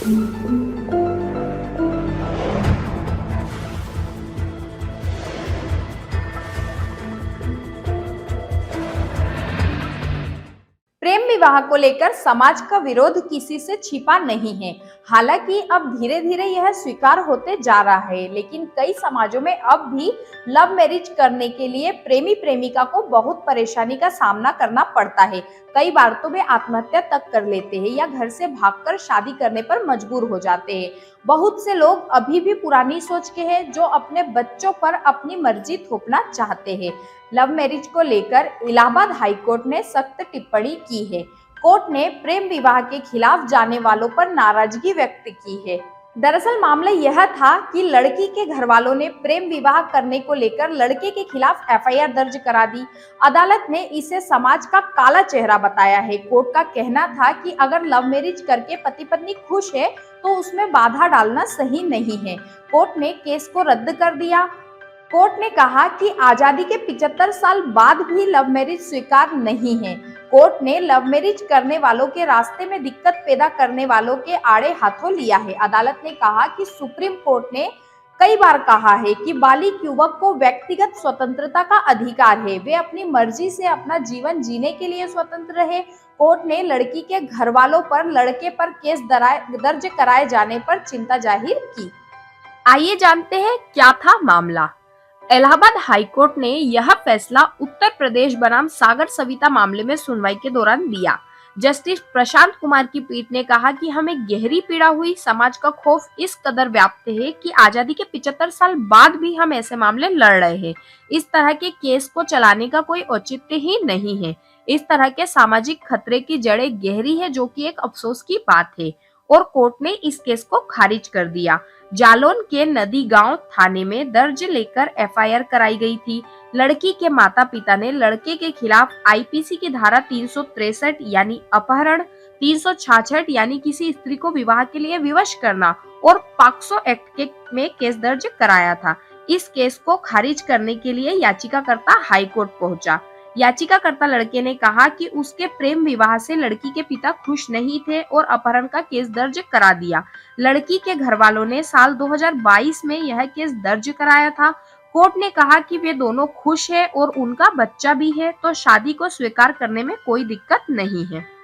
प्रेम विवाह को लेकर समाज का विरोध किसी से छिपा नहीं है। हालांकि अब धीरे धीरे यह स्वीकार होते जा रहा है, लेकिन कई समाजों में अब भी लव मैरिज करने के लिए प्रेमी प्रेमिका को बहुत परेशानी का सामना करना पड़ता है। कई बार तो वे आत्महत्या तक कर लेते हैं या घर से भागकर शादी करने पर मजबूर हो जाते हैं। बहुत से लोग अभी भी पुरानी सोच के हैं, जो अपने बच्चों पर अपनी मर्जी थोपना चाहते हैं। लव मैरिज को लेकर इलाहाबाद हाईकोर्ट ने सख्त टिप्पणी की है। कोर्ट ने प्रेम विवाह के खिलाफ जाने वालों पर नाराजगी व्यक्त की है। दरअसल मामला यह था कि लड़की के घर वालों ने प्रेम विवाह करने को लेकर लड़के के खिलाफ एफआईआर दर्ज करा दी। अदालत ने इसे समाज का काला चेहरा बताया है। कोर्ट का कहना था कि अगर लव मैरिज करके पति पत्नी खुश है तो उसमें बाधा डालना सही नहीं है। कोर्ट ने केस को रद्द कर दिया। कोर्ट ने कहा कि आजादी के 75 साल बाद भी लव मैरिज स्वीकार नहीं है। कोर्ट ने लव मैरिज करने वालों के रास्ते में दिक्कत पैदा करने वालों के आड़े हाथों लिया है। अदालत ने कहा कि सुप्रीम कोर्ट ने कई बार कहा है कि बालिग युवक को व्यक्तिगत स्वतंत्रता का अधिकार है, वे अपनी मर्जी से अपना जीवन जीने के लिए स्वतंत्र है। कोर्ट ने लड़की के घर वालों पर लड़के पर केस दर्ज कराए जाने पर चिंता जाहिर की। आइए जानते हैं क्या था मामला। इलाहाबाद हाईकोर्ट ने यह फैसला उत्तर प्रदेश बनाम सागर सविता मामले में सुनवाई के दौरान दिया। जस्टिस प्रशांत कुमार की पीठ ने कहा कि हमें गहरी पीड़ा हुई। समाज का खौफ इस कदर व्याप्त है कि आजादी के 75 साल बाद भी हम ऐसे मामले लड़ रहे हैं। इस तरह के केस को चलाने का कोई औचित्य ही नहीं है। इस तरह के सामाजिक खतरे की जड़ें गहरी है, जो कि एक अफसोस की बात है। और कोर्ट ने इस केस को खारिज कर दिया। जालौन के नदी गांव थाने में दर्ज लेकर एफआईआर कराई गई थी। लड़की के माता पिता ने लड़के के खिलाफ आईपीसी की धारा 363 यानी अपहरण, 366 यानी किसी स्त्री को विवाह के लिए विवश करना और पॉक्सो एक्ट में केस दर्ज कराया था। इस केस को खारिज करने के लिए याचिकाकर्ता हाईकोर्ट पहुंचा। याचिकाकर्ता लड़के ने कहा कि उसके प्रेम विवाह से लड़की के पिता खुश नहीं थे और अपहरण का केस दर्ज करा दिया। लड़की के घर वालों ने साल 2022 में यह केस दर्ज कराया था। कोर्ट ने कहा कि वे दोनों खुश हैं और उनका बच्चा भी है, तो शादी को स्वीकार करने में कोई दिक्कत नहीं है।